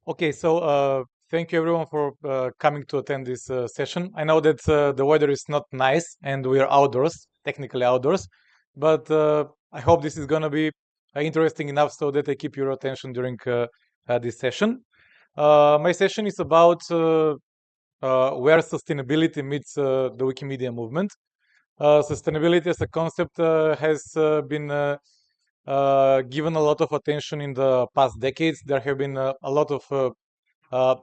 Okay, so thank you everyone for coming to attend this session. I know that the weather is not nice and we are outdoors, technically outdoors, but I hope this is going to be interesting enough so that I keep your attention during this session. My session is about where sustainability meets the Wikimedia movement. Sustainability as a concept has been given a lot of attention in the past decades. There have been a lot of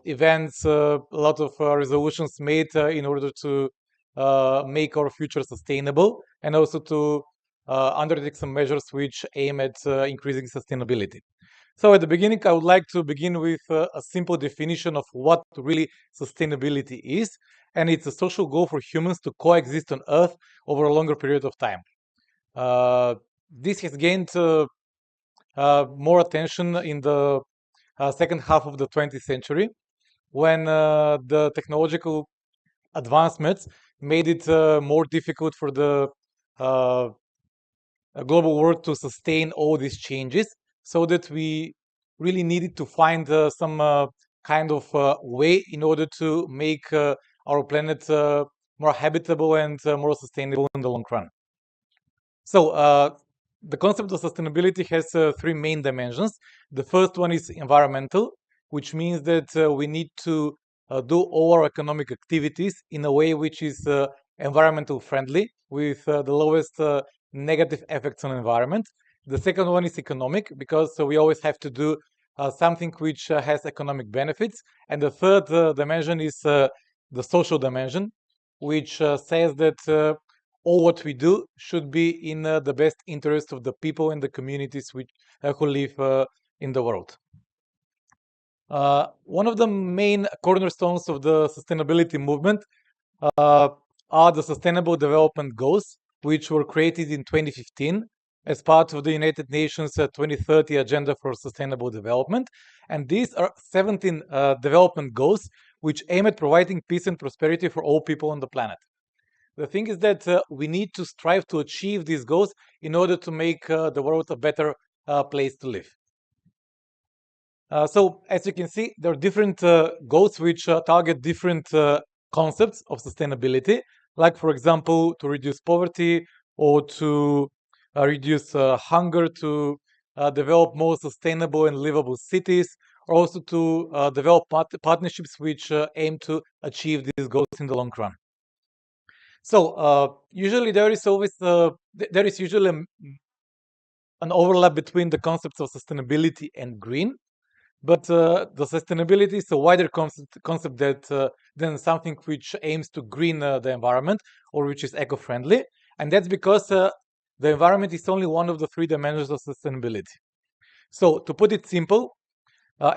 events, a lot of resolutions made in order to make our future sustainable and also to undertake some measures which aim at increasing sustainability. So at the beginning, I would like to begin with a simple definition of what really sustainability is. And it's a social goal for humans to coexist on Earth over a longer period of time. Uh, this has gained more attention in the second half of the 20th century when the technological advancements made it more difficult for the uh, global world to sustain all these changes, so that we really needed to find some kind of way in order to make our planet more habitable and more sustainable in the long run. So the concept of sustainability has three main dimensions. The first one is environmental, which means that we need to do all our economic activities in a way which is environmental friendly, with the lowest negative effects on environment. The second one is economic, because we always have to do something which has economic benefits. And the third dimension is the social dimension, which says that all what we do should be in the best interest of the people and the communities who live in the world. One of the main cornerstones of the sustainability movement uh, are the Sustainable Development Goals, which were created in 2015 as part of the United Nations 2030 Agenda for Sustainable Development. And these are 17 development goals which aim at providing peace and prosperity for all people on the planet. The thing is that we need to strive to achieve these goals in order to make the world a better place to live. So, as you can see, there are different goals which target different concepts of sustainability, like, for example, to reduce poverty or to reduce hunger, to develop more sustainable and livable cities, or also to develop partnerships which aim to achieve these goals in the long run. So usually there is always there is usually an overlap between the concepts of sustainability and green, but the sustainability is a wider concept than something which aims to green the environment or which is eco-friendly, and that's because the environment is only one of the three dimensions of sustainability. So to put it simple,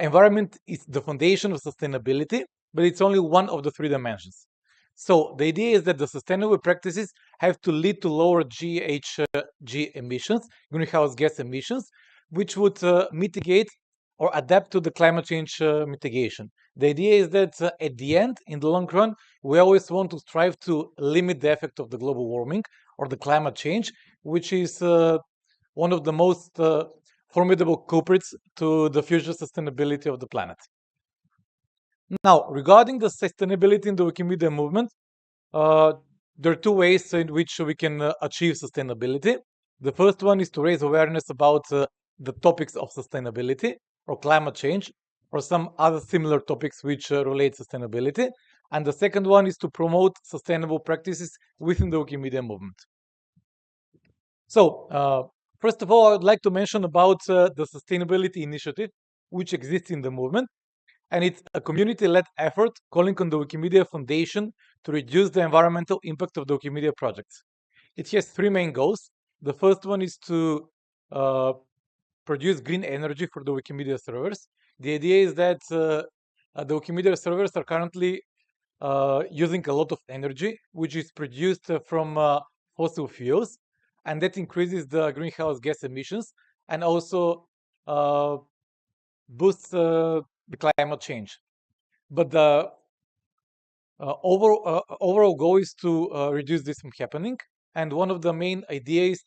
environment is the foundation of sustainability, but it's only one of the three dimensions. So the idea is that the sustainable practices have to lead to lower GHG emissions, greenhouse gas emissions, which would mitigate or adapt to the climate change mitigation. The idea is that at the end, in the long run, we always want to strive to limit the effect of the global warming or the climate change, which is one of the most formidable culprits to the future sustainability of the planet. Now, regarding the sustainability in the Wikimedia movement, uh, there are two ways in which we can achieve sustainability. The first one is to raise awareness about the topics of sustainability or climate change or some other similar topics which relate sustainability. And the second one is to promote sustainable practices within the Wikimedia movement. So, first of all, I would like to mention about the sustainability initiative, which exists in the movement. And it's a community-led effort calling on the Wikimedia Foundation to reduce the environmental impact of the Wikimedia projects. It has three main goals. The first one is to uh, produce green energy for the Wikimedia servers. The idea is that the Wikimedia servers are currently using a lot of energy, which is produced from fossil fuels, and that increases the greenhouse gas emissions and also uh, boosts the climate change. But the overall goal is to reduce this from happening. And one of the main ideas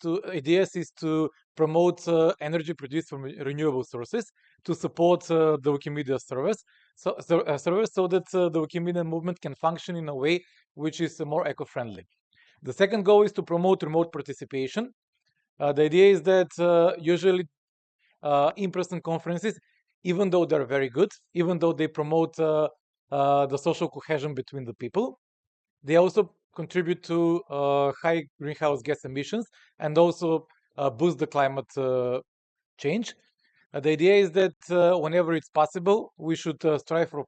is to promote energy produced from renewable sources, to support the Wikimedia servers, so that the Wikimedia movement can function in a way which is more eco-friendly. The second goal is to promote remote participation. The idea is that usually in-person conferences, even though they're very good, even though they promote the social cohesion between the people, they also contribute to high greenhouse gas emissions and also boost the climate change. The idea is that whenever it's possible, we should strive for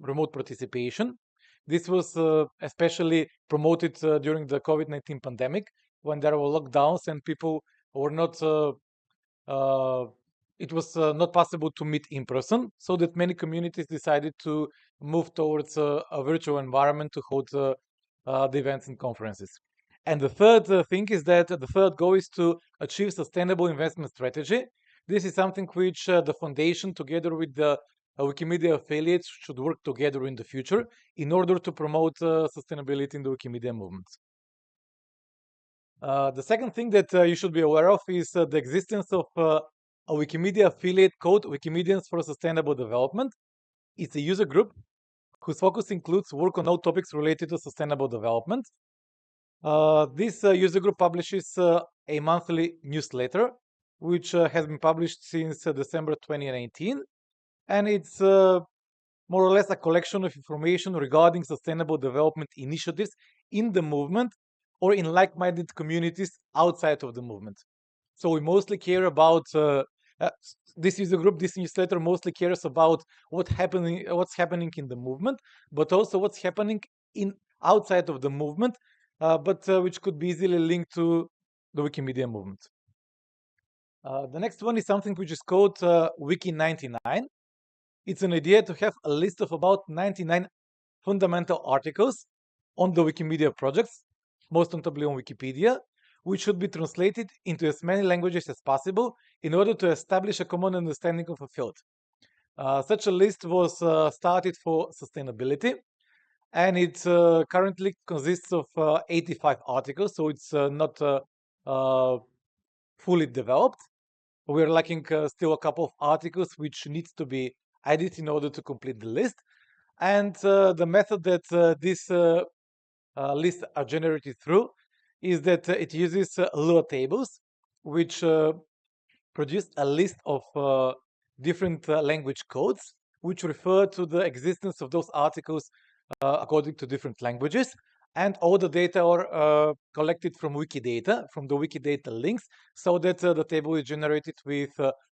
remote participation. This was especially promoted during the COVID-19 pandemic, when there were lockdowns and people were not uh, it was not possible to meet in person, so that many communities decided to move towards a virtual environment to hold the events and conferences. And the third thing is that the third goal is to achieve sustainable investment strategy. This is something which the foundation, together with the Wikimedia affiliates, should work together in the future in order to promote sustainability in the Wikimedia movement. The second thing that you should be aware of is the existence of a Wikimedia affiliate called Wikimedians for Sustainable Development. It's a user group whose focus includes work on all topics related to sustainable development. This user group publishes a monthly newsletter, which has been published since December 2019, and it's more or less a collection of information regarding sustainable development initiatives in the movement or in like-minded communities outside of the movement. So we mostly care about this user group. This newsletter mostly cares about what's happening in the movement, but also what's happening in outside of the movement, but which could be easily linked to the Wikimedia movement. The next one is something which is called Wiki 99. It's an idea to have a list of about 99 fundamental articles on the Wikimedia projects, most notably on Wikipedia, which should be translated into as many languages as possible in order to establish a common understanding of a field. Such a list was started for sustainability, and it currently consists of 85 articles, so it's not fully developed. We're lacking still a couple of articles which needs to be added in order to complete the list. And the method that these lists are generated through is that it uses Lua tables, which produce a list of different language codes, which refer to the existence of those articles according to different languages. And all the data are collected from Wikidata, from the Wikidata links, so that the table is generated with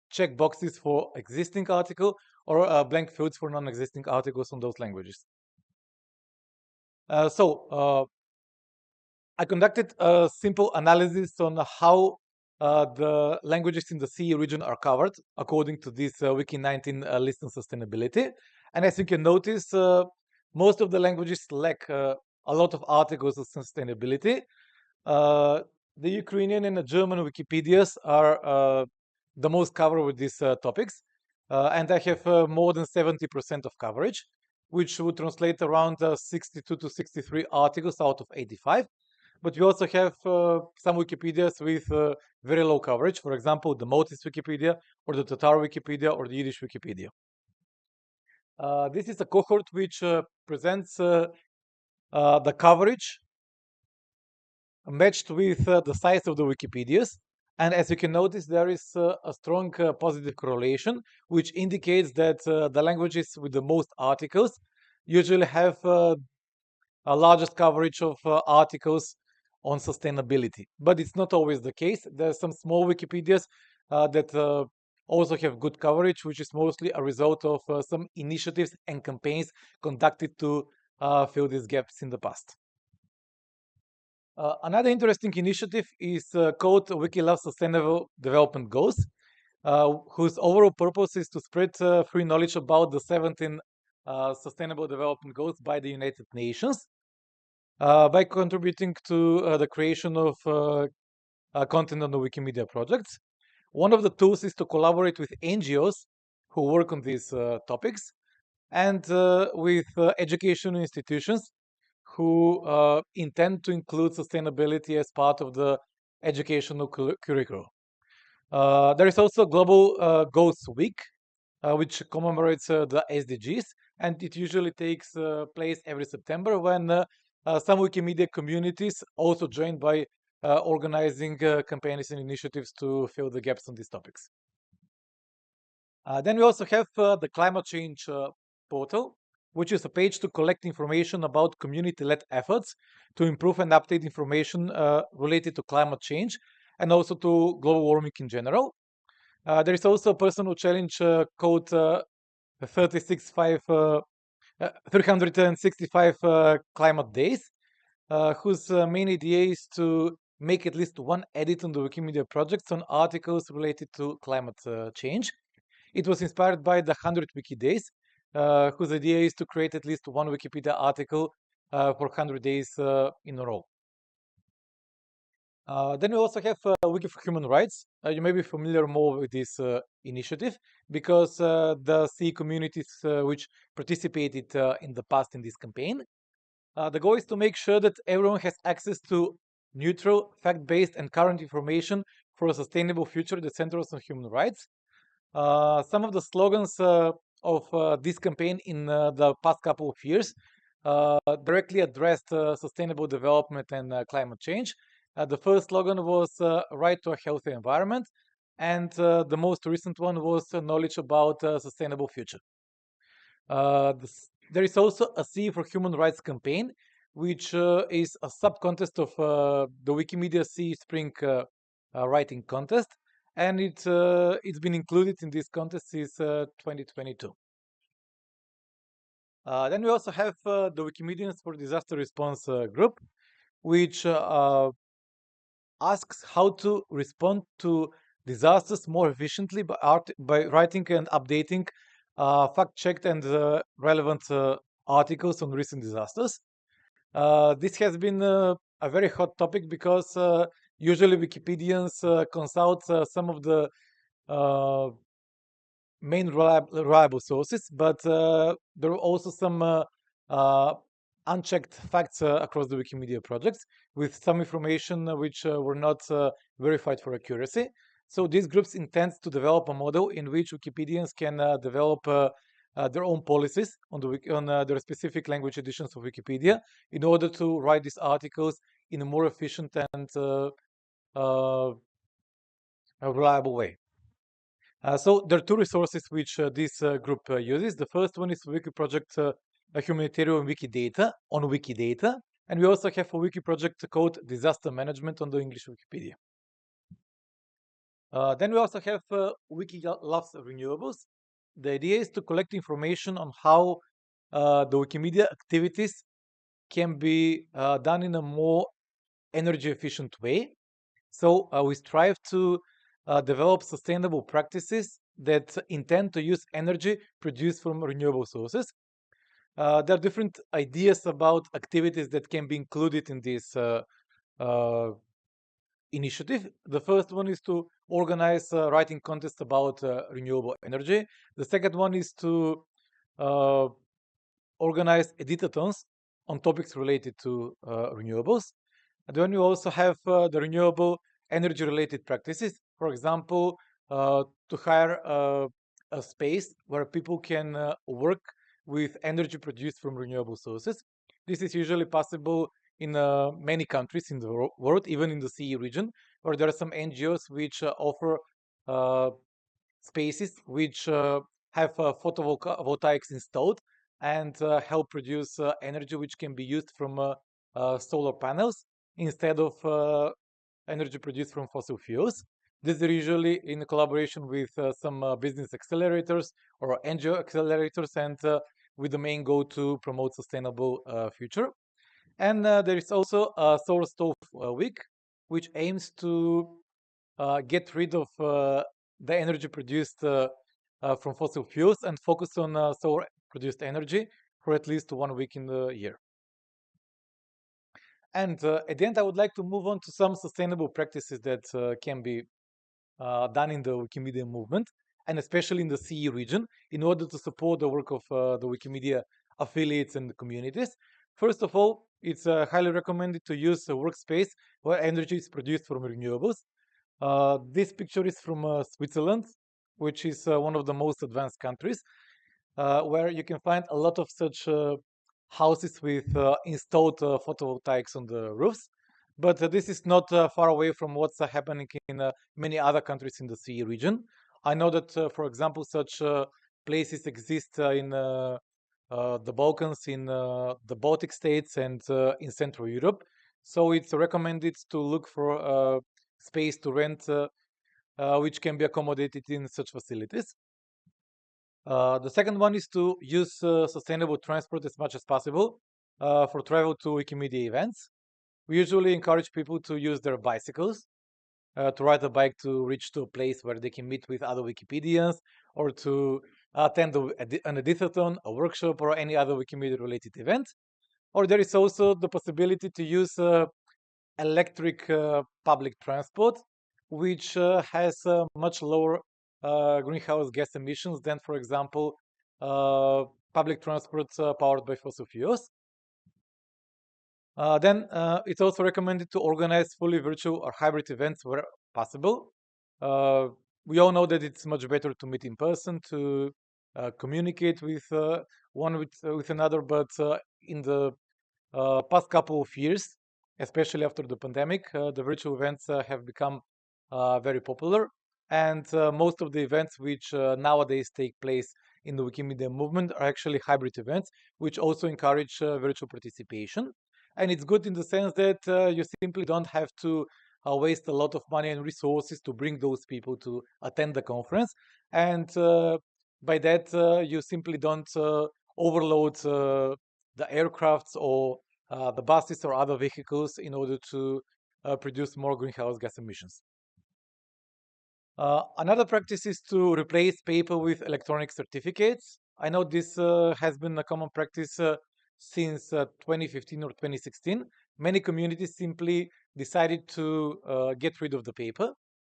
check boxes for existing article or blank fields for non-existing articles on those languages. I conducted a simple analysis on how the languages in the CEE region are covered according to this Wiki 19 list on sustainability. And as you can notice, most of the languages lack a lot of articles on sustainability. The Ukrainian and the German Wikipedias are the most covered with these topics. And I have more than 70% of coverage, which would translate around 62 to 63 articles out of 85. But we also have some Wikipedias with very low coverage. For example, the Maltese Wikipedia, or the Tatar Wikipedia, or the Yiddish Wikipedia. This is a cohort which presents the coverage matched with the size of the Wikipedias. And as you can notice, there is a strong positive correlation, which indicates that the languages with the most articles usually have a largest coverage of articles on sustainability. But it's not always the case. There are some small Wikipedias that also have good coverage, which is mostly a result of some initiatives and campaigns conducted to fill these gaps in the past. Another interesting initiative is called WikiLove Sustainable Development Goals, whose overall purpose is to spread free knowledge about the 17 Sustainable Development Goals by the United Nations by contributing to the creation of content on the Wikimedia projects. One of the tools is to collaborate with NGOs who work on these topics and with educational institutions who intend to include sustainability as part of the educational curriculum. There is also Global Goals Week, which commemorates the SDGs, and it usually takes place every September when some Wikimedia communities also join by organizing campaigns and initiatives to fill the gaps on these topics. Then we also have the climate change portal, which is a page to collect information about community-led efforts to improve and update information related to climate change and also to global warming in general. There is also a personal challenge code 365, 365 climate days, whose main idea is to make at least one edit on the Wikimedia projects on articles related to climate change. It was inspired by the 100 Wiki Days, whose idea is to create at least one Wikipedia article for 100 days in a row. Then we also have Wiki for Human Rights. You may be familiar more with this initiative because the CEE communities which participated in the past in this campaign. The goal is to make sure that everyone has access to neutral, fact-based, and current information for a sustainable future that centers on human rights. Some of the slogans of this campaign in the past couple of years directly addressed sustainable development and climate change. The first slogan was right to a healthy environment, and the most recent one was knowledge about sustainable future. There is also a C for Human Rights campaign, which is a sub-contest of the Wikimedia C Spring writing contest, and it's been included in this contest since 2022. Then we also have the Wikimedians for Disaster Response group, which asks how to respond to disasters more efficiently by writing and updating fact-checked and relevant articles on recent disasters. This has been a very hot topic because usually Wikipedians consult some of the main reliable sources, but there are also some unchecked facts across the Wikimedia projects with some information which were not verified for accuracy. So these groups intend to develop a model in which Wikipedians can develop their own policies on their specific language editions of Wikipedia in order to write these articles in a more efficient and a reliable way. So there are two resources which this group uses. The first one is Wiki Project a Humanitarian Wikidata on Wikidata, and we also have a wiki project called Disaster Management on the English Wikipedia. Then we also have Wiki Loves Renewables. The idea is to collect information on how the Wikimedia activities can be done in a more energy efficient way. So we strive to develop sustainable practices that intend to use energy produced from renewable sources. There are different ideas about activities that can be included in this initiative. The first one is to organize writing contests about renewable energy. The second one is to organize editathons on topics related to renewables. And then you also have the renewable energy related practices. For example, to hire a space where people can work with energy produced from renewable sources. This is usually possible in many countries in the world, even in the CE region, where there are some NGOs which offer spaces which have photovoltaics installed and help produce energy which can be used from solar panels instead of energy produced from fossil fuels. These are usually in collaboration with some business accelerators or NGO accelerators, and with the main goal to promote sustainable future. And there is also a Solar Stove Week, which aims to get rid of the energy produced from fossil fuels and focus on solar produced energy for at least 1 week in the year. And at the end, I would like to move on to some sustainable practices that can be done in the Wikimedia movement, and especially in the CE region, in order to support the work of the Wikimedia affiliates and communities. First of all, it's highly recommended to use a workspace where energy is produced from renewables. This picture is from Switzerland, which is one of the most advanced countries, where you can find a lot of such houses with installed photovoltaics on the roofs. But this is not far away from what's happening in many other countries in the CE region. I know that, for example, such places exist in the Balkans, in the Baltic states, and in Central Europe. So it's recommended to look for space to rent, which can be accommodated in such facilities. The second one is to use sustainable transport as much as possible for travel to Wikimedia events. We usually encourage people to use their bicycles, to ride a bike to reach to a place where they can meet with other Wikipedians, or to attend an editathon, a workshop, or any other Wikimedia related event. Or there is also the possibility to use electric public transport, which has much lower greenhouse gas emissions than, for example, uh, public transport powered by fossil fuels. Then it's also recommended to organize fully virtual or hybrid events where possible. Uh, we all know that it's much better to meet in person, to communicate with one with another, but in the past couple of years, especially after the pandemic, the virtual events have become very popular. And most of the events which nowadays take place in the Wikimedia movement are actually hybrid events, which also encourage virtual participation. And it's good in the sense that you simply don't have to waste a lot of money and resources to bring those people to attend the conference. And by that, you simply don't overload the aircrafts or the buses or other vehicles in order to produce more greenhouse gas emissions. Another practice is to replace paper with electronic certificates. I know this has been a common practice since 2015 or 2016. Many communities simply decided to get rid of the paper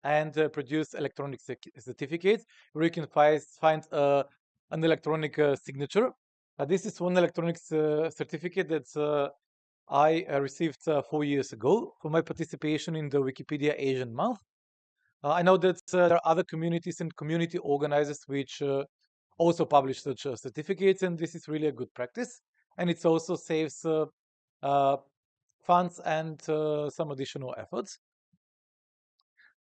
and produce electronic certificates where you can find an electronic signature. This is one electronic certificate that I received 4 years ago for my participation in the Wikipedia Asian Month. I know that there are other communities and community organizers which also publish such certificates, and this is really a good practice. And it also saves uh, funds and some additional efforts.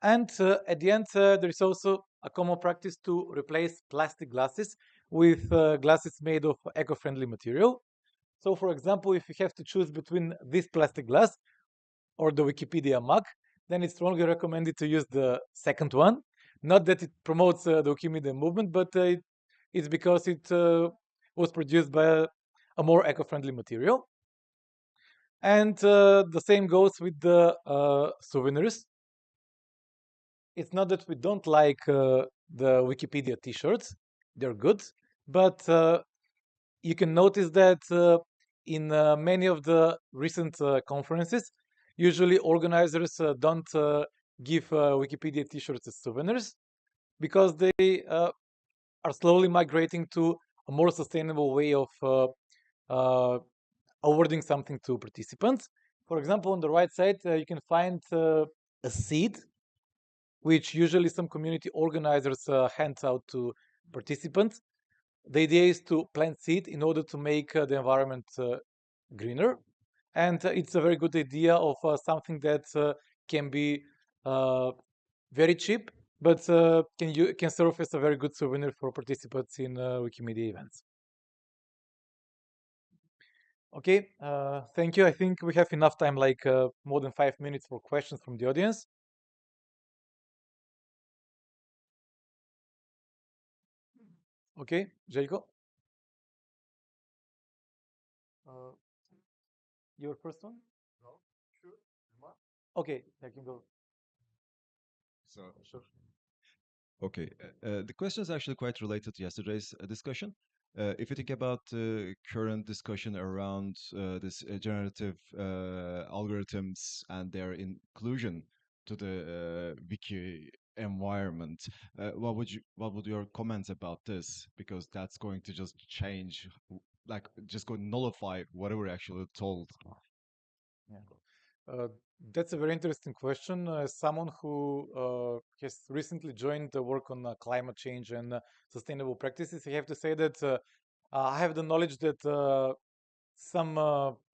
And at the end, there is also a common practice to replace plastic glasses with glasses made of eco-friendly material. So, for example, if you have to choose between this plastic glass or the Wikipedia mug, then it's strongly recommended to use the second one. Not that it promotes the Wikimedia movement, but it's because it was produced by a more eco-friendly material. And the same goes with the souvenirs. It's not that we don't like the Wikipedia T-shirts; they're good, but you can notice that in many of the recent conferences, usually organizers don't give Wikipedia T-shirts as souvenirs because they are slowly migrating to a more sustainable way of uh, awarding something to participants. For example, on the right side, you can find a seed, which usually some community organizers hand out to participants. The idea is to plant seed in order to make the environment greener, and it's a very good idea of something that can be uh, very cheap, but can serve as a very good souvenir for participants in Wikimedia events. Okay, thank you. I think we have enough time, like more than 5 minutes for questions from the audience. Okay, Jelko, uh, your first one. Okay, I can go. So, Sure. okay, the question is actually quite related to yesterday's discussion. If you think about the current discussion around this generative algorithms and their inclusion to the wiki environment, what would your comments about this? Because that's going to just change, like, just go nullify whatever we're actually told. Yeah. Uh, that's a very interesting question. As someone who has recently joined the work on climate change and sustainable practices, I have to say that I have the knowledge that some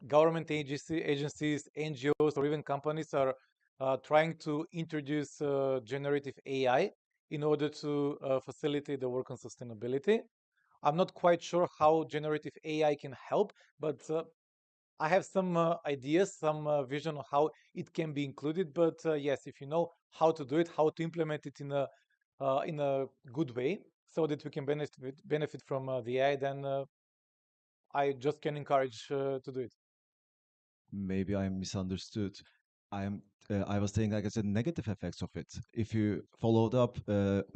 government agencies, NGOs, or even companies are trying to introduce generative AI in order to facilitate the work on sustainability. I'm not quite sure how generative AI can help, but I have some ideas, some vision of how it can be included. But yes, if you know how to do it, how to implement it in a good way, so that we can benefit from the AI, then I just can encourage to do it. Maybe I misunderstood. I was saying like I said negative effects of it. If you followed up,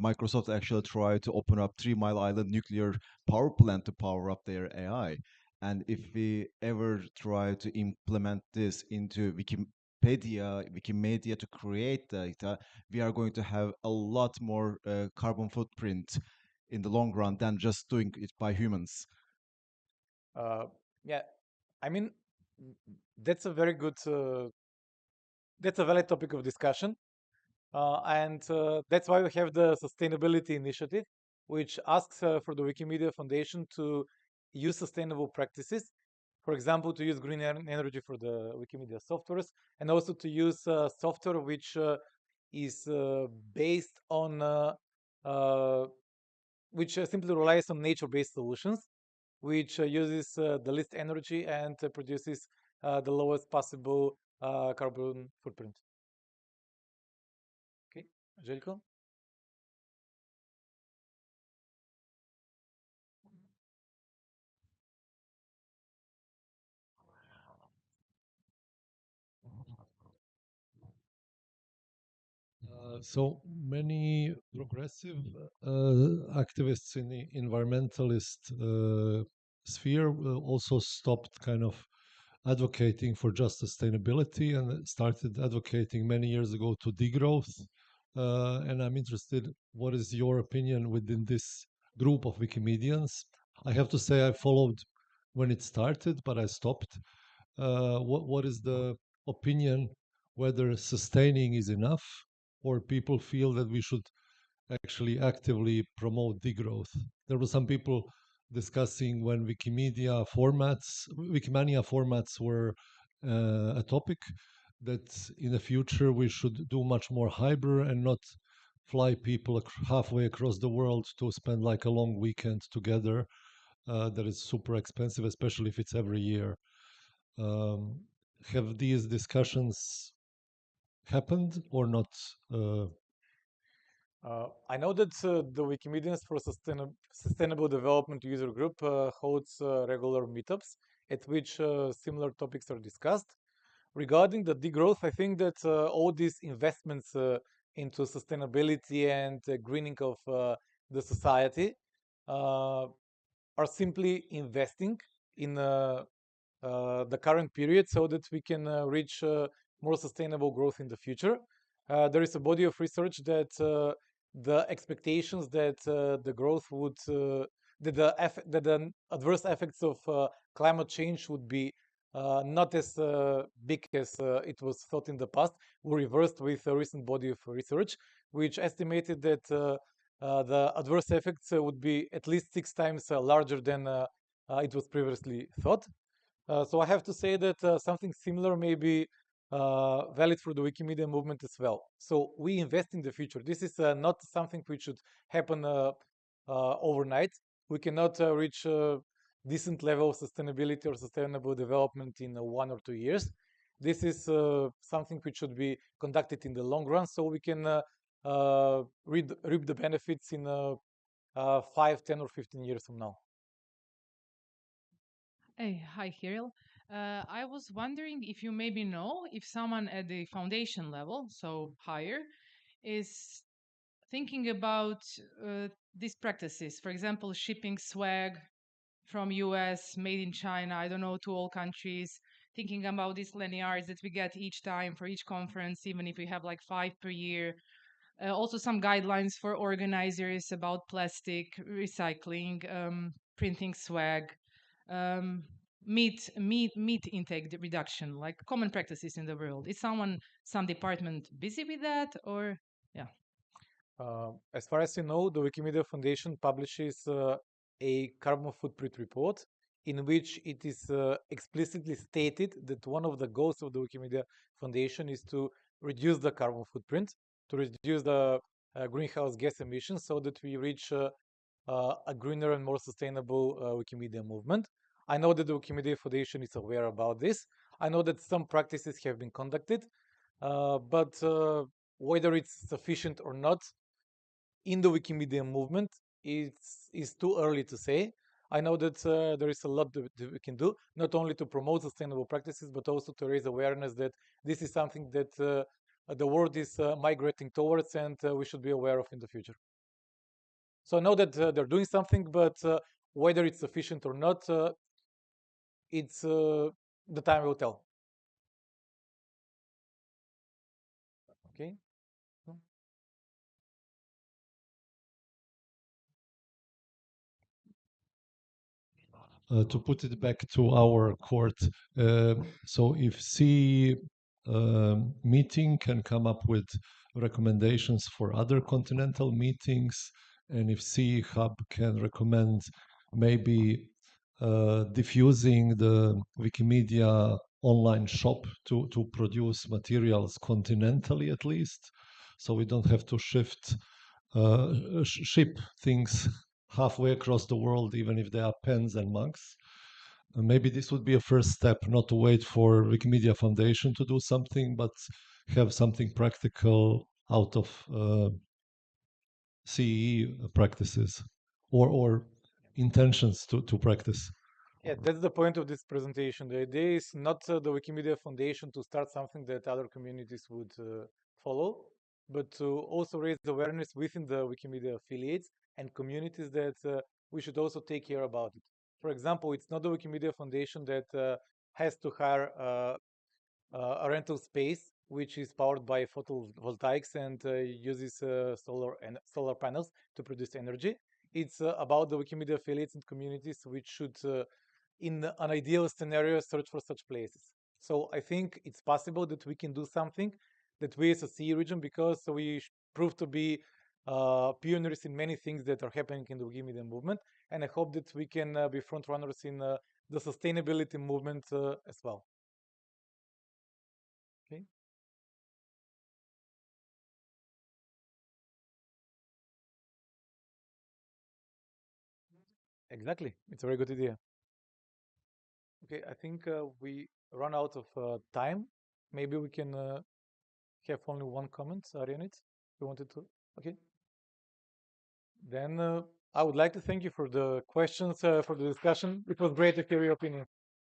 Microsoft actually tried to open up 3 Mile Island nuclear power plant to power up their AI. And if we ever try to implement this into Wikimedia to create data, we are going to have a lot more carbon footprint in the long run than just doing it by humans. Uh, yeah, I mean, that's a very good, that's a valid topic of discussion. And that's why we have the sustainability initiative, which asks for the Wikimedia Foundation to use sustainable practices. For example, to use green energy for the Wikimedia softwares, and also to use software which is based on, uh, which simply relies on nature-based solutions, which uses the least energy and produces the lowest possible carbon footprint. Okay, Željko? So many progressive activists in the environmentalist sphere also stopped kind of advocating for just sustainability and started advocating many years ago to degrowth. And I'm interested, what is your opinion within this group of Wikimedians? I have to say I followed when it started, but I stopped. What is the opinion whether sustaining is enough, or people feel that we should actually actively promote degrowth? There were some people discussing when Wikimania formats were a topic, that in the future we should do much more hybrid and not fly people halfway across the world to spend like a long weekend together. That is super expensive, especially if it's every year. Um, have these discussions happened or not? Uh, I know that the Wikimedians for Sustainable Development user group holds regular meetups at which similar topics are discussed. Regarding the degrowth, I think that all these investments into sustainability and greening of the society uh, are simply investing in the current period so that we can reach more sustainable growth in the future. There is a body of research that the expectations that the growth would that the adverse effects of climate change would be not as big as it was thought in the past were reversed with a recent body of research, which estimated that the adverse effects would be at least 6 times larger than it was previously thought. So I have to say that something similar may be valid for the Wikimedia movement as well. So we invest in the future. This is not something which should happen overnight. We cannot reach a decent level of sustainability or sustainable development in 1 or 2 years. This is something which should be conducted in the long run, so we can reap the benefits in 5, 10, or 15 years from now. Hey, hi, Kirill. I was wondering if you maybe know if someone at the foundation level, so higher, is thinking about these practices. For example, shipping swag from US, made in China, I don't know, to all countries, thinking about these lanyards that we get each time for each conference, even if we have like 5 per year. Also, some guidelines for organizers about plastic recycling, printing swag. Um, meat intake reduction, like common practices in the world? Is some department busy with that, or yeah? As far as you know, the Wikimedia Foundation publishes a carbon footprint report in which it is explicitly stated that one of the goals of the Wikimedia Foundation is to reduce the carbon footprint, to reduce the greenhouse gas emissions so that we reach a greener and more sustainable Wikimedia movement. I know that the Wikimedia Foundation is aware about this. I know that some practices have been conducted, but whether it's sufficient or not in the Wikimedia movement is too early to say. I know that there is a lot that we can do, not only to promote sustainable practices, but also to raise awareness that this is something that the world is migrating towards and we should be aware of in the future. So I know that they're doing something, but whether it's sufficient or not, it's the time will tell. Okay. To put it back to our court, so if CEE meeting can come up with recommendations for other continental meetings, and if CEE Hub can recommend maybe diffusing the Wikimedia online shop to produce materials continentally at least, so we don't have to ship things halfway across the world, even if they are pens and mugs. Maybe this would be a first step, not to wait for Wikimedia Foundation to do something, but have something practical out of CEE practices or intentions to practice. Yeah, that's the point of this presentation. The idea is not the Wikimedia Foundation to start something that other communities would follow, but to also raise awareness within the Wikimedia affiliates and communities that we should also take care about it. For example, it's not the Wikimedia Foundation that has to hire a rental space which is powered by photovoltaics and uses solar panels to produce energy. It's about the Wikimedia affiliates and communities which should in an ideal scenario, search for such places. So I think it's possible that we can do something that we as a CE region, because we prove to be pioneers in many things that are happening in the Wikimedia movement, and I hope that we can be front runners in the sustainability movement as well. Okay. Exactly. It's a very good idea. Okay, I think we run out of time. Maybe we can have only one comment, Arianit. You wanted to? Okay. Then I would like to thank you for the questions, for the discussion. It was great to hear your opinion.